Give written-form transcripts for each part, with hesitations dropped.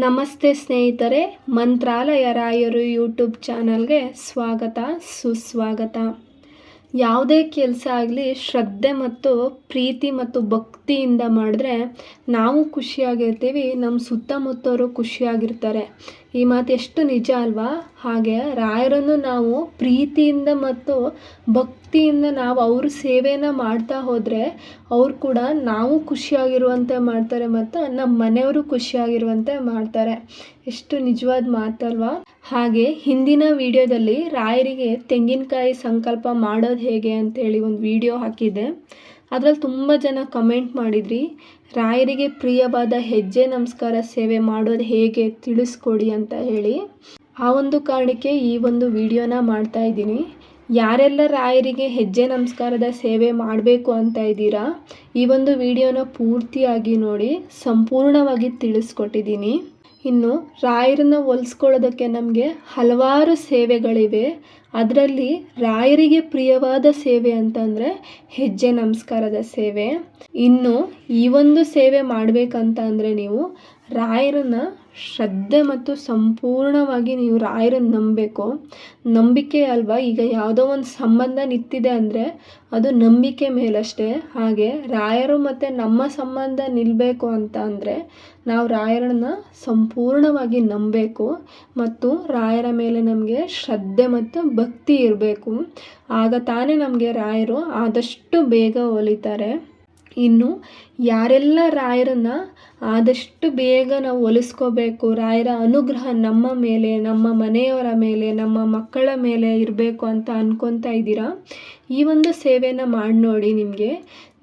ನಮಸ್ತೆ ಸ್ನೇಹಿತರೆ, ಮಂತ್ರಾಲಯ ರಾಯರು ಯೂಟ್ಯೂಬ್ ಚಾನಲ್ಗೆ ಸ್ವಾಗತ ಸುಸ್ವಾಗತ. ಯಾವುದೇ ಕೆಲಸ ಆಗಲಿ ಶ್ರದ್ಧೆ ಮತ್ತು ಪ್ರೀತಿ ಮತ್ತು ಭಕ್ತಿಯಿಂದ ಮಾಡಿದ್ರೆ ನಾವು ಖುಷಿಯಾಗಿರ್ತೀವಿ, ನಮ್ಮ ಸುತ್ತಮುತ್ತವರು ಖುಷಿಯಾಗಿರ್ತಾರೆ. ಈ ಮಾತು ಎಷ್ಟು ನಿಜ ಅಲ್ವಾ? ಹಾಗೆ ರಾಯರನ್ನು ನಾವು ಪ್ರೀತಿಯಿಂದ ಮತ್ತು ಭಕ್ತಿಯಿಂದ ನಾವು ಅವ್ರ ಸೇವೆನ ಮಾಡ್ತಾ ಹೋದರೆ ಅವ್ರು ಕೂಡ ನಾವು ಖುಷಿಯಾಗಿರುವಂತೆ ಮಾಡ್ತಾರೆ ಮತ್ತು ನಮ್ಮ ಮನೆಯವರು ಖುಷಿಯಾಗಿರುವಂತೆ ಮಾಡ್ತಾರೆ. ಎಷ್ಟು ನಿಜವಾದ ಮಾತಲ್ವಾ? ಹಾಗೆ ಹಿಂದಿನ ವಿಡಿಯೋದಲ್ಲಿ ರಾಯರಿಗೆ ತೆಂಗಿನಕಾಯಿ ಸಂಕಲ್ಪ ಮಾಡೋದು ಹೇಗೆ ಅಂತೇಳಿ ಒಂದು ವಿಡಿಯೋ ಹಾಕಿದ್ದೆ. ಅದರಲ್ಲಿ ತುಂಬ ಜನ ಕಮೆಂಟ್ ಮಾಡಿದ್ರಿ, ರಾಯರಿಗೆ ಪ್ರಿಯವಾದ ಹೆಜ್ಜೆ ನಮಸ್ಕಾರ ಸೇವೆ ಮಾಡೋದು ಹೇಗೆ ತಿಳಿಸ್ಕೊಡಿ ಅಂತ ಹೇಳಿ. ಆ ಒಂದು ಕಾರಣಕ್ಕೆ ಈ ಒಂದು ವಿಡಿಯೋನ ಮಾಡ್ತಾ ಇದ್ದೀನಿ. ಯಾರೆಲ್ಲ ರಾಯರಿಗೆ ಹೆಜ್ಜೆ ನಮಸ್ಕಾರದ ಸೇವೆ ಮಾಡಬೇಕು ಅಂತ ಇದ್ದೀರಾ, ಈ ಒಂದು ವಿಡಿಯೋನ ಪೂರ್ತಿಯಾಗಿ ನೋಡಿ, ಸಂಪೂರ್ಣವಾಗಿ ತಿಳಿಸ್ಕೊಟ್ಟಿದ್ದೀನಿ. ಇನ್ನು ರಾಯರನ್ನ ಒಲಿಸ್ಕೊಳ್ಳೋದಕ್ಕೆ ನಮಗೆ ಹಲವಾರು ಸೇವೆಗಳಿವೆ. ಅದರಲ್ಲಿ ರಾಯರಿಗೆ ಪ್ರಿಯವಾದ ಸೇವೆ ಅಂತಂದರೆ ಹೆಜ್ಜೆ ನಮಸ್ಕಾರದ ಸೇವೆ. ಇನ್ನು ಈ ಒಂದು ಸೇವೆ ಮಾಡಬೇಕಂತ ಅಂದರೆ ನೀವು ರಾಯರನ್ನ ಶ್ರದ್ಧೆ ಮತ್ತು ಸಂಪೂರ್ಣವಾಗಿ ನೀವು ರಾಯರನ್ನ ನಂಬಬೇಕು. ನಂಬಿಕೆ ಅಲ್ವಾ, ಈಗ ಯಾವುದೋ ಒಂದು ಸಂಬಂಧ ನಿಂತಿದೆ ಅಂದರೆ ಅದು ನಂಬಿಕೆ ಮೇಲಷ್ಟೇ. ಹಾಗೆ ರಾಯರು ಮತ್ತು ನಮ್ಮ ಸಂಬಂಧ ನಿಲ್ಲಬೇಕು ಅಂತ ಅಂದರೆ ನಾವು ರಾಯರನ್ನ ಸಂಪೂರ್ಣವಾಗಿ ನಂಬಬೇಕು ಮತ್ತು ರಾಯರ ಮೇಲೆ ನಮಗೆ ಶ್ರದ್ಧೆ ಮತ್ತು ಭಕ್ತಿ ಇರಬೇಕು. ಆಗ ತಾನೇ ನಮಗೆ ರಾಯರು ಆದಷ್ಟು ಬೇಗ ಒಲಿತಾರೆ. ಇನ್ನು ಯಾರೆಲ್ಲ ರಾಯರನ್ನ ಆದಷ್ಟು ಬೇಗ ನಾವು ಒಲಿಸ್ಕೋಬೇಕು, ರಾಯರ ಅನುಗ್ರಹ ನಮ್ಮ ಮೇಲೆ, ನಮ್ಮ ಮನೆಯವರ ಮೇಲೆ, ನಮ್ಮ ಮಕ್ಕಳ ಮೇಲೆ ಇರಬೇಕು ಅಂತ ಅನ್ಕೊತಾ ಇದ್ದೀರಾ, ಈ ಒಂದು ಸೇವೆನ ಮಾಡಿ ನೋಡಿ.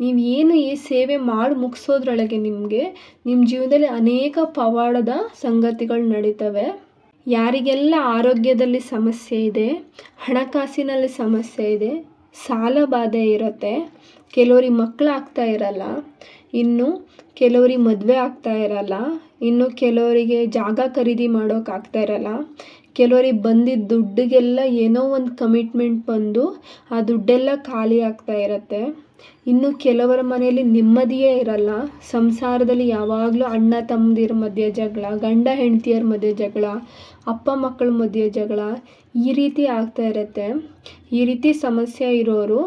ನೀವು ಏನು ಈ ಸೇವೆ ಮಾಡಿ ಮುಗಿಸೋದ್ರೊಳಗೆ ನಿಮ್ಮ ಜೀವನದಲ್ಲಿ ಅನೇಕ ಪವಾಡದ ಸಂಗತಿಗಳು ನಡೀತವೆ. ಯಾರಿಗೆಲ್ಲ ಆರೋಗ್ಯದಲ್ಲಿ ಸಮಸ್ಯೆ ಇದೆ, ಹಣಕಾಸಿನಲ್ಲಿ ಸಮಸ್ಯೆ ಇದೆ, ಸಾಲ ಬಾಧೆ ಇರುತ್ತೆ, ಕೆಲವ್ರಿಗೆ ಮಕ್ಕಳು ಆಗ್ತಾ ಇರಲ್ಲ, ಇನ್ನು ಕೆಲವ್ರಿಗೆ ಮದುವೆ ಆಗ್ತಾ ಇರಲ್ಲ, ಇನ್ನು ಕೆಲವರಿಗೆ ಜಾಗ ಖರೀದಿ ಮಾಡೋಕ್ಕಾಗ್ತಾ ಇರಲ್ಲ, ಕೆಲವರಿಗೆ ಬಂದಿದ್ದ ದುಡ್ಡಿಗೆಲ್ಲ ಏನೋ ಒಂದು ಕಮಿಟ್ಮೆಂಟ್ ಬಂದು ಆ ದುಡ್ಡೆಲ್ಲ ಖಾಲಿ ಆಗ್ತಾ ಇರುತ್ತೆ, ಇನ್ನು ಕೆಲವರ ಮನೆಯಲ್ಲಿ ನೆಮ್ಮದಿಯೇ ಇರಲ್ಲ, ಸಂಸಾರದಲ್ಲಿ ಯಾವಾಗಲೂ ಅಣ್ಣ ತಮ್ಮದಿರ ಮಧ್ಯೆ ಜಗಳ, ಗಂಡ ಹೆಂಡತಿಯರ ಮಧ್ಯೆ ಜಗಳ, ಅಪ್ಪ ಮಕ್ಕಳ ಮಧ್ಯೆ ಜಗಳ, ಈ ರೀತಿ ಆಗ್ತಾ ಇರುತ್ತೆ. ಈ ರೀತಿ ಸಮಸ್ಯೆ ಇರೋರು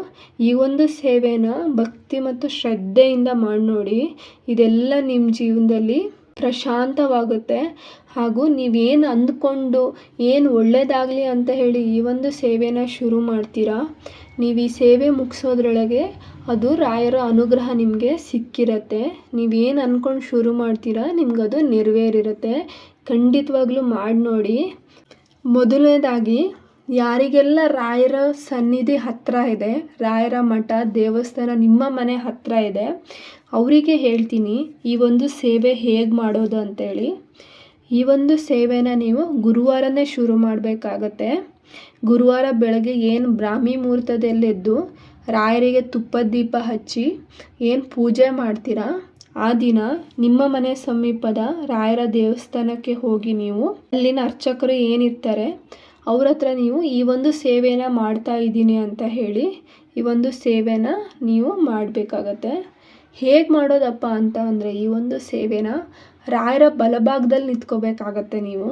ಈ ಒಂದು ಸೇವೆನ ಭಕ್ತಿ ಮತ್ತು ಶ್ರದ್ಧೆಯಿಂದ ಮಾಡಿ ನೋಡಿ. ಇದೆಲ್ಲ ನಿಮ್ಮ ಜೀವನದಲ್ಲಿ ಪ್ರಶಾಂತವಾಗುತ್ತೆ. ಹಾಗೂ ನೀವೇನು ಅಂದ್ಕೊಂಡು ಏನು ಒಳ್ಳೆಯದಾಗಲಿ ಅಂತ ಹೇಳಿ ಈ ಒಂದು ಸೇವೆನ ಶುರು ಮಾಡ್ತೀರಾ, ನೀವು ಈ ಸೇವೆ ಮುಗಿಸೋದ್ರೊಳಗೆ ಅದು ರಾಯರ ಅನುಗ್ರಹ ನಿಮಗೆ ಸಿಕ್ಕಿರತ್ತೆ. ನೀವೇನು ಅಂದ್ಕೊಂಡು ಶುರು ಮಾಡ್ತೀರಾ ನಿಮ್ಗದು ನೆರವೇರಿರುತ್ತೆ. ಖಂಡಿತವಾಗ್ಲೂ ಮಾಡಿ ನೋಡಿ. ಮೊದಲನೇದಾಗಿ ಯಾರಿಗೆಲ್ಲ ರಾಯರ ಸನ್ನಿಧಿ ಹತ್ತಿರ ಇದೆ, ರಾಯರ ಮಠ ದೇವಸ್ಥಾನ ನಿಮ್ಮ ಮನೆ ಹತ್ತಿರ ಇದೆ, ಅವರಿಗೆ ಹೇಳ್ತೀನಿ ಈ ಒಂದು ಸೇವೆ ಹೇಗೆ ಮಾಡೋದು ಅಂತೇಳಿ. ಈ ಒಂದು ಸೇವೆನ ನೀವು ಗುರುವಾರನೇ ಶುರು ಮಾಡಬೇಕಾಗತ್ತೆ. ಗುರುವಾರ ಬೆಳಗ್ಗೆ ಏನು ಬ್ರಾಹ್ಮಿ ಮುಹೂರ್ತದಲ್ಲೆದ್ದು ರಾಯರಿಗೆ ತುಪ್ಪದ ದೀಪ ಹಚ್ಚಿ ಏನು ಪೂಜೆ ಮಾಡ್ತೀರಾ, ಆ ದಿನ ನಿಮ್ಮ ಮನೆ ಸಮೀಪದ ರಾಯರ ದೇವಸ್ಥಾನಕ್ಕೆ ಹೋಗಿ ನೀವು ಅಲ್ಲಿನ ಅರ್ಚಕರು ಏನಿರ್ತಾರೆ ಅವ್ರ ಹತ್ರ ನೀವು ಈ ಒಂದು ಸೇವೆನ ಮಾಡ್ತಾ ಇದ್ದೀನಿ ಅಂತ ಹೇಳಿ ಈ ಒಂದು ಸೇವೆನ ನೀವು ಮಾಡಬೇಕಾಗತ್ತೆ. ಹೇಗೆ ಮಾಡೋದಪ್ಪ ಅಂತ ಅಂದರೆ ಈ ಒಂದು ಸೇವೆನ ರಾಯರ ಬಲಭಾಗದಲ್ಲಿ ನಿಂತ್ಕೋಬೇಕಾಗತ್ತೆ. ನೀವು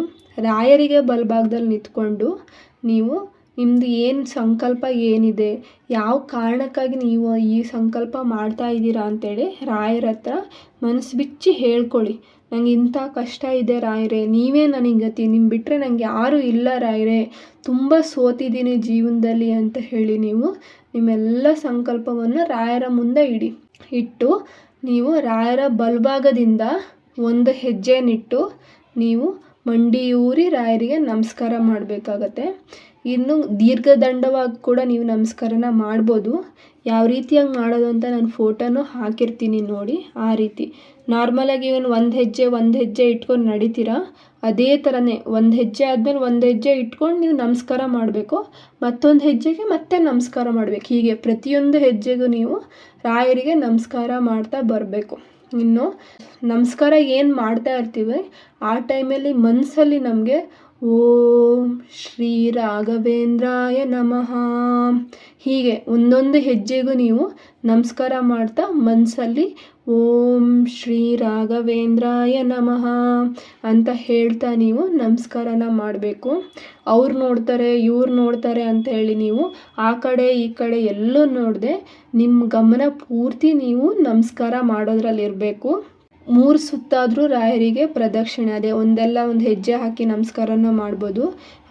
ರಾಯರಿಗೆ ಬಲಭಾಗದಲ್ಲಿ ನಿಂತ್ಕೊಂಡು ನೀವು ನಿಮ್ಮದು ಏನು ಸಂಕಲ್ಪ ಏನಿದೆ, ಯಾವ ಕಾರಣಕ್ಕಾಗಿ ನೀವು ಈ ಸಂಕಲ್ಪ ಮಾಡ್ತಾ ಇದ್ದೀರಾ ಅಂತೇಳಿ ರಾಯರ ಹತ್ರ ಮನಸ್ಸು ಬಿಚ್ಚಿ ಹೇಳ್ಕೊಳ್ಳಿ. ನಂಗೆ ಇಂಥ ಕಷ್ಟ ಇದೆ ರಾಯರೇ, ನೀವೇ ನನಗೆ ಗತಿ, ನಿಮ್ಮ ಬಿಟ್ಟರೆ ನನಗೆ ಯಾರೂ ಇಲ್ಲ ರಾಯರೇ, ತುಂಬ ಸೋತಿದ್ದೀನಿ ಜೀವನದಲ್ಲಿ ಅಂತ ಹೇಳಿ ನೀವು ನಿಮ್ಮೆಲ್ಲ ಸಂಕಲ್ಪವನ್ನು ರಾಯರ ಮುಂದೆ ಇಟ್ಟು ನೀವು ರಾಯರ ಬಲಭಾಗದಿಂದ ಒಂದು ಹೆಜ್ಜೆನಿಟ್ಟು ನೀವು ಮಂಡಿಯೂರಿ ರಾಯರಿಗೆ ನಮಸ್ಕಾರ ಮಾಡಬೇಕಾಗತ್ತೆ. ಇನ್ನು ದೀರ್ಘದಂಡವಾಗಿ ಕೂಡ ನೀವು ನಮಸ್ಕಾರನ ಮಾಡ್ಬೋದು. ಯಾವ ರೀತಿಯಾಗಿ ಮಾಡೋದು ಅಂತ ನಾನು ಫೋಟೋನು ಹಾಕಿರ್ತೀನಿ ನೋಡಿ. ಆ ರೀತಿ ನಾರ್ಮಲಾಗಿ ಒಂದು ಹೆಜ್ಜೆ ಇಟ್ಕೊಂಡು ನಡೀತೀರಾ, ಅದೇ ಥರನೇ ಒಂದು ಹೆಜ್ಜೆ ಆದಮೇಲೆ ಒಂದು ಹೆಜ್ಜೆ ಇಟ್ಕೊಂಡು ನೀವು ನಮಸ್ಕಾರ ಮಾಡಬೇಕು, ಮತ್ತೊಂದು ಹೆಜ್ಜೆಗೆ ಮತ್ತೆ ನಮಸ್ಕಾರ ಮಾಡಬೇಕು. ಹೀಗೆ ಪ್ರತಿಯೊಂದು ಹೆಜ್ಜೆಗೂ ನೀವು ರಾಯರಿಗೆ ನಮಸ್ಕಾರ ಮಾಡ್ತಾ ಬರಬೇಕು. ಇನ್ನು ನಮಸ್ಕಾರ ಏನು ಮಾಡ್ತಾ ಇರ್ತೀವಿ ಆ ಟೈಮಲ್ಲಿ ಮನಸ್ಸಲ್ಲಿ ನಮಗೆ ಓಂ ಶ್ರೀ ರಾಘವೇಂದ್ರಾಯ ನಮಃ. ಹೀಗೆ ಒಂದೊಂದು ಹೆಜ್ಜೆಗೂ ನೀವು ನಮಸ್ಕಾರ ಮಾಡ್ತಾ ಮನಸ್ಸಲ್ಲಿ ಓಂ ಶ್ರೀ ರಾಘವೇಂದ್ರಾಯ ನಮಃ ಅಂತ ಹೇಳ್ತಾ ನೀವು ನಮಸ್ಕಾರನ ಮಾಡಬೇಕು. ಅವ್ರು ನೋಡ್ತಾರೆ ಇವ್ರು ನೋಡ್ತಾರೆ ಅಂತ ಹೇಳಿ ನೀವು ಆ ಕಡೆ ಈ ಕಡೆ ಎಲ್ಲೂ ನೋಡದೆ ನಿಮ್ಮ ಗಮನ ಪೂರ್ತಿ ನೀವು ನಮಸ್ಕಾರ ಮಾಡೋದ್ರಲ್ಲಿರಬೇಕು. 3 ಸುತ್ತಾದರೂ ರಾಯರಿಗೆ ಪ್ರದಕ್ಷಿಣೆ, ಅದೇ ಒಂದೆಲ್ಲ ಒಂದು ಹೆಜ್ಜೆ ಹಾಕಿ ನಮಸ್ಕಾರನ ಮಾಡ್ಬೋದು,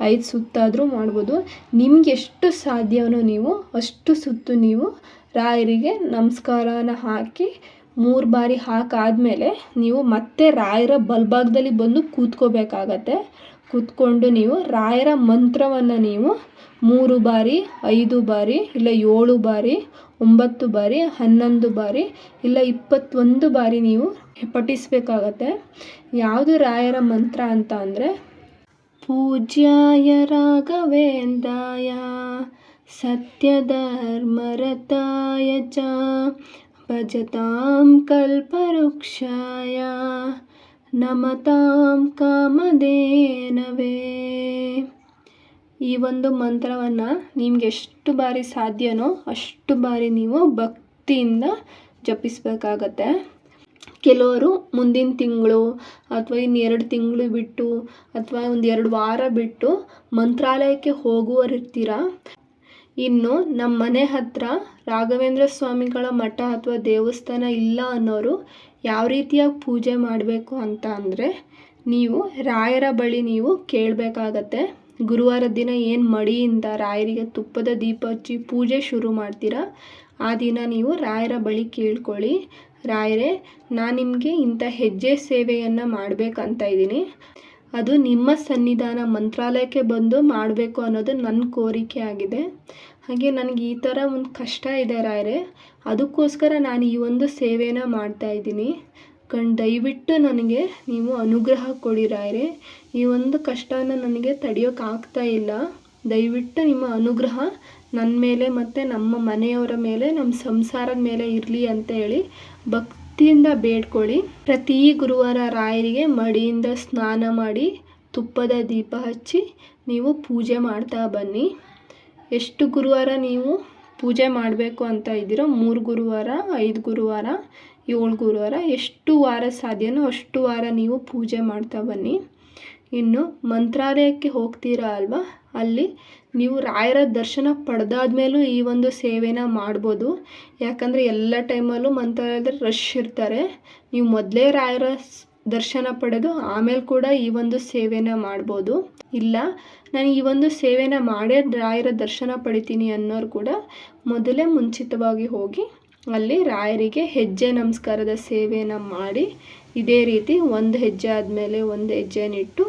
5 ಸುತ್ತಾದರೂ ಮಾಡ್ಬೋದು. ನಿಮ್ಗೆ ಎಷ್ಟು ಸಾಧ್ಯವೋ ನೀವು ಅಷ್ಟು ಸುತ್ತು ನೀವು ರಾಯರಿಗೆ ನಮಸ್ಕಾರನ ಹಾಕಿ 3 ಬಾರಿ ಹಾಕಾದ್ಮೇಲೆ ನೀವು ಮತ್ತೆ ರಾಯರ ಬಲಭಾಗದಲ್ಲಿ ಬಂದು ಕೂತ್ಕೋಬೇಕಾಗತ್ತೆ. ಕೂತ್ಕೊಂಡು ನೀವು ರಾಯರ ಮಂತ್ರವನ್ನು ನೀವು 3 ಬಾರಿ 5 ಬಾರಿ ಇಲ್ಲ 7 ಬಾರಿ 9 ಬಾರಿ 11 ಬಾರಿ ಇಲ್ಲ 21 ಬಾರಿ ನೀವು ಪಠಿಸಬೇಕಾಗತ್ತೆ. ಯಾವುದು ರಾಯರ ಮಂತ್ರ ಅಂತ ಅಂದರೆ ಪೂಜ್ಯಾಯ ರಾಘವೇಂದ್ರಾಯ ಸತ್ಯಧರ್ಮರತಾಯ ಚ ಭಜತಾಂ ಕಲ್ಪವೃಕ್ಷಾಯ ನಮತಾಂ ಕಾಮಧೇನವೇ. ಈ ಒಂದು ಮಂತ್ರವನ್ನು ನಿಮ್ಗೆ ಎಷ್ಟು ಬಾರಿ ಸಾಧ್ಯನೋ ಅಷ್ಟು ಬಾರಿ ನೀವು ಭಕ್ತಿಯಿಂದ ಜಪಿಸಬೇಕಾಗತ್ತೆ. ಕೆಲವರು ಮುಂದಿನ ತಿಂಗಳು ಅಥವಾ ಇನ್ನು 2 ತಿಂಗಳು ಬಿಟ್ಟು ಅಥವಾ ಒಂದು 2 ವಾರ ಬಿಟ್ಟು ಮಂತ್ರಾಲಯಕ್ಕೆ ಹೋಗುವರಿರ್ತೀರ. ಇನ್ನು ನಮ್ಮ ಮನೆ ಹತ್ರ ರಾಘವೇಂದ್ರ ಸ್ವಾಮಿಗಳ ಮಠ ಅಥವಾ ದೇವಸ್ಥಾನ ಇಲ್ಲ ಅನ್ನೋರು ಯಾವ ರೀತಿಯಾಗಿ ಪೂಜೆ ಮಾಡಬೇಕು ಅಂತ ಅಂದರೆ ನೀವು ರಾಯರ ಬಳಿ ನೀವು ಕೇಳಬೇಕಾಗತ್ತೆ. ಗುರುವಾರದ ದಿನ ಏನು ಮಡಿಯಿಂದ ರಾಯರಿಗೆ ತುಪ್ಪದ ದೀಪ ಹಚ್ಚಿ ಪೂಜೆ ಶುರು ಮಾಡ್ತೀರಾ ಆ ದಿನ ನೀವು ರಾಯರ ಬಳಿ ಕೇಳ್ಕೊಳ್ಳಿ, ರಾಯರೇ ನಾನು ನಿಮಗೆ ಇಂಥ ಹೆಜ್ಜೆ ಸೇವೆಯನ್ನು ಮಾಡಬೇಕಂತ ಇದ್ದೀನಿ, ಅದು ನಿಮ್ಮ ಸನ್ನಿಧಾನ ಮಂತ್ರಾಲಯಕ್ಕೆ ಬಂದು ಮಾಡಬೇಕು ಅನ್ನೋದು ನನ್ನ ಕೋರಿಕೆ ಆಗಿದೆ. ಹಾಗೆ ನನಗೆ ಈ ಥರ ಒಂದು ಕಷ್ಟ ಇದೆ ರಾಯರೇ, ಅದಕ್ಕೋಸ್ಕರ ನಾನು ಈ ಒಂದು ಸೇವೆನ ಮಾಡ್ತಾಯಿದ್ದೀನಿ. ದಯವಿಟ್ಟು ನನಗೆ ನೀವು ಅನುಗ್ರಹ ಕೊಡಿ ರಾಯರೇ, ಈ ಒಂದು ಕಷ್ಟನ ನನಗೆ ತಡೆಯೋಕ್ಕಾಗ್ತಾ ಇಲ್ಲ. ದಯವಿಟ್ಟು ನಿಮ್ಮ ಅನುಗ್ರಹ ನನ್ನ ಮೇಲೆ ಮತ್ತು ನಮ್ಮ ಮನೆಯವರ ಮೇಲೆ ನಮ್ಮ ಸಂಸಾರದ ಮೇಲೆ ಇರಲಿ ಅಂತ ಹೇಳಿ ಭಕ್ತಿಯಿಂದ ಬೇಡ್ಕೊಳ್ಳಿ. ಪ್ರತಿ ಗುರುವಾರ ರಾಯರಿಗೆ ಮಡಿಯಿಂದ ಸ್ನಾನ ಮಾಡಿ ತುಪ್ಪದ ದೀಪ ಹಚ್ಚಿ ನೀವು ಪೂಜೆ ಮಾಡ್ತಾ ಬನ್ನಿ. ಎಷ್ಟು ಗುರುವಾರ ನೀವು ಪೂಜೆ ಮಾಡಬೇಕು ಅಂತ ಇದ್ದೀರೋ 3 ಗುರುವಾರ 5 ಗುರುವಾರ 7 ಗುರುವಾರ ಎಷ್ಟು ವಾರ ಸಾಧ್ಯನೋ ಅಷ್ಟು ವಾರ ನೀವು ಪೂಜೆ ಮಾಡ್ತಾ ಬನ್ನಿ. ಇನ್ನು ಮಂತ್ರಾಲಯಕ್ಕೆ ಹೋಗ್ತೀರಾ ಅಲ್ವಾ, ಅಲ್ಲಿ ನೀವು ರಾಯರ ದರ್ಶನ ಪಡೆದಾದ್ಮೇಲೂ ಈ ಒಂದು ಸೇವೆನ ಮಾಡ್ಬೋದು. ಯಾಕಂದರೆ ಎಲ್ಲ ಟೈಮಲ್ಲೂ ಮಂತ್ರಾಲಯದಲ್ಲಿ ರಶ್ ಇರ್ತಾರೆ. ನೀವು ಮೊದಲೇ ರಾಯರ ದರ್ಶನ ಪಡೆದು ಆಮೇಲೆ ಕೂಡ ಈ ಒಂದು ಸೇವೆನ ಮಾಡ್ಬೋದು. ಇಲ್ಲ ನಾನು ಈ ಒಂದು ಸೇವೆನ ಮಾಡೇ ರಾಯರ ದರ್ಶನ ಪಡಿತೀನಿ ಅನ್ನೋರು ಕೂಡ ಮೊದಲೇ ಮುಂಚಿತವಾಗಿ ಹೋಗಿ ಅಲ್ಲಿ ರಾಯರಿಗೆ ಹೆಜ್ಜೆ ನಮಸ್ಕಾರದ ಸೇವೆಯನ್ನು ಮಾಡಿ ಇದೇ ರೀತಿ ಒಂದು ಹೆಜ್ಜೆ ಆದಮೇಲೆ ಒಂದು ಹೆಜ್ಜೆನಿಟ್ಟು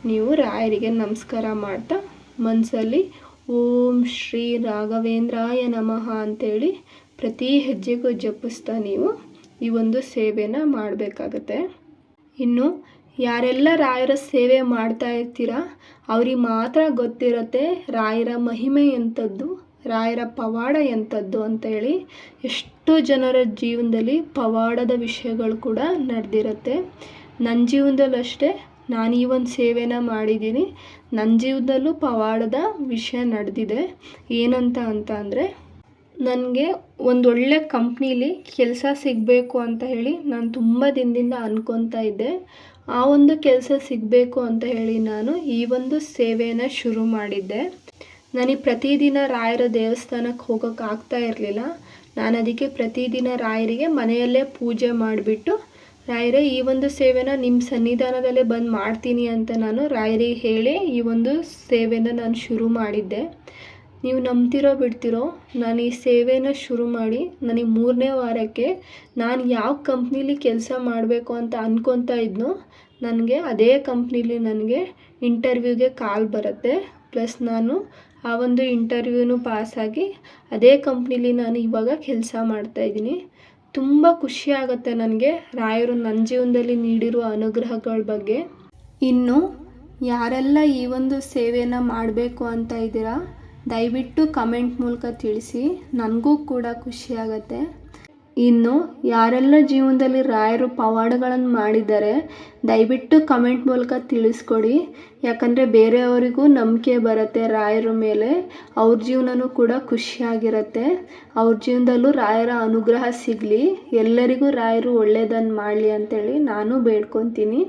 ನೀವು ರಾಯರಿಗೆ ನಮಸ್ಕಾರ ಮಾಡ್ತಾ ಮನಸ್ಸಲ್ಲಿ ಓಂ ಶ್ರೀ ರಾಘವೇಂದ್ರಾಯ ನಮಃ ಅಂತೇಳಿ ಪ್ರತಿ ಹೆಜ್ಜೆಗೂ ಜಪಿಸ್ತಾ ನೀವು ಈ ಒಂದು ಸೇವೆನ ಮಾಡಬೇಕಾಗತ್ತೆ. ಇನ್ನು ಯಾರೆಲ್ಲ ರಾಯರ ಸೇವೆ ಮಾಡ್ತಾ ಇರ್ತೀರ ಅವ್ರಿಗೆ ಮಾತ್ರ ಗೊತ್ತಿರುತ್ತೆ ರಾಯರ ಮಹಿಮೆ ಎಂಥದ್ದು, ರಾಯರ ಪವಾಡ ಎಂಥದ್ದು ಅಂತೇಳಿ. ಎಷ್ಟೋ ಜನರ ಜೀವನದಲ್ಲಿ ಪವಾಡದ ವಿಷಯಗಳು ಕೂಡ ನಡೆದಿರುತ್ತೆ. ನನ್ನ ಜೀವನದಲ್ಲೂ ಅಷ್ಟೇ, ನಾನು ಈ ಒಂದು ಸೇವೆನ ಮಾಡಿದ್ದೀನಿ, ನನ್ನ ಜೀವನದಲ್ಲೂ ಪವಾಡದ ವಿಷಯ ನಡೆದಿದೆ. ಏನಂತ ಅಂದರೆ ನನಗೆ ಒಂದೊಳ್ಳೆ ಕಂಪ್ನೀಲಿ ಕೆಲಸ ಸಿಗಬೇಕು ಅಂತ ಹೇಳಿ ನಾನು ತುಂಬ ದಿನದಿಂದ ಅಂದ್ಕೊತಾ ಇದ್ದೆ. ಆ ಒಂದು ಕೆಲಸ ಸಿಗಬೇಕು ಅಂತ ಹೇಳಿ ನಾನು ಈ ಒಂದು ಸೇವೆಯನ್ನು ಶುರು ಮಾಡಿದ್ದೆ. ನನಗೆ ಪ್ರತಿದಿನ ರಾಯರ ದೇವಸ್ಥಾನಕ್ಕೆ ಹೋಗೋಕ್ಕೆ ಆಗ್ತಾ ಇರಲಿಲ್ಲ. ನಾನು ಅದಕ್ಕೆ ಪ್ರತಿದಿನ ರಾಯರಿಗೆ ಮನೆಯಲ್ಲೇ ಪೂಜೆ ಮಾಡಿಬಿಟ್ಟು ರಾಯರೇ ಈ ಒಂದು ಸೇವೆನ ನಿಮ್ಮ ಸನ್ನಿಧಾನದಲ್ಲೇ ಬಂದು ಮಾಡ್ತೀನಿ ಅಂತ ನಾನು ರಾಯರಿಗೆ ಹೇಳಿ ಈ ಒಂದು ಸೇವೆನ ನಾನು ಶುರು ಮಾಡಿದ್ದೆ. ನೀವು ನಂಬ್ತಿರೋ ಬಿಡ್ತಿರೋ, ನಾನು ಈ ಸೇವೆನ ಶುರು ಮಾಡಿ ನನಗೆ 3ನೇ ವಾರಕ್ಕೆ ನಾನು ಯಾವ ಕಂಪ್ನೀಲಿ ಕೆಲಸ ಮಾಡಬೇಕು ಅಂತ ಅಂದ್ಕೊತಾ ಇದ್ನೋ ನನಗೆ ಅದೇ ಕಂಪ್ನೀಲಿ ನನಗೆ ಇಂಟರ್ವ್ಯೂಗೆ ಕಾಲ್ ಬರುತ್ತೆ. ಪ್ಲಸ್ ನಾನು ಆ ಒಂದು ಇಂಟರ್ವ್ಯೂನು ಪಾಸಾಗಿ ಅದೇ ಕಂಪ್ನೀಲಿ ನಾನು ಇವಾಗ ಕೆಲಸ ಮಾಡ್ತಾಯಿದ್ದೀನಿ. ತುಂಬ ಖುಷಿ ಆಗುತ್ತೆ ನನಗೆ ರಾಯರು ನನ್ನ ಜೀವನದಲ್ಲಿ ನೀಡಿರುವ ಅನುಗ್ರಹಗಳ ಬಗ್ಗೆ. ಇನ್ನು ಯಾರೆಲ್ಲ ಈ ಒಂದು ಸೇವೆನ ಮಾಡಬೇಕು ಅಂತ ಇದ್ದೀರಾ ದಯವಿಟ್ಟು ಕಮೆಂಟ್ ಮೂಲಕ ತಿಳಿಸಿ, ನನಗೂ ಕೂಡ ಖುಷಿಯಾಗತ್ತೆ. ಇನ್ನು ಯಾರೆಲ್ಲ ಜೀವನದಲ್ಲಿ ರಾಯರು ಪವಾಡಗಳನ್ನು ಮಾಡಿದ್ದಾರೆ ದಯವಿಟ್ಟು ಕಮೆಂಟ್ ಮೂಲಕ ತಿಳಿಸ್ಕೊಡಿ. ಯಾಕಂದರೆ ಬೇರೆಯವರಿಗೂ ನಂಬಿಕೆ ಬರುತ್ತೆ ರಾಯರ ಮೇಲೆ, ಅವ್ರ ಜೀವನನೂ ಕೂಡ ಖುಷಿಯಾಗಿರುತ್ತೆ. ಅವ್ರ ಜೀವನದಲ್ಲೂ ರಾಯರ ಅನುಗ್ರಹ ಸಿಗಲಿ, ಎಲ್ಲರಿಗೂ ರಾಯರು ಒಳ್ಳೆಯದನ್ನು ಮಾಡಲಿ ಅಂತೇಳಿ ನಾನು ಬೇಡ್ಕೊತೀನಿ.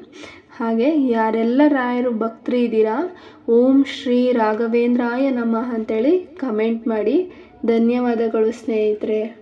ಹಾಗೆ ಯಾರೆಲ್ಲ ರಾಯರು ಭಕ್ತರು ಇದ್ದೀರಾ, ಓಂ ಶ್ರೀ ರಾಘವೇಂದ್ರಾಯ ನಮಃ ಅಂತೇಳಿ ಕಮೆಂಟ್ ಮಾಡಿ. ಧನ್ಯವಾದಗಳು ಸ್ನೇಹಿತರೆ.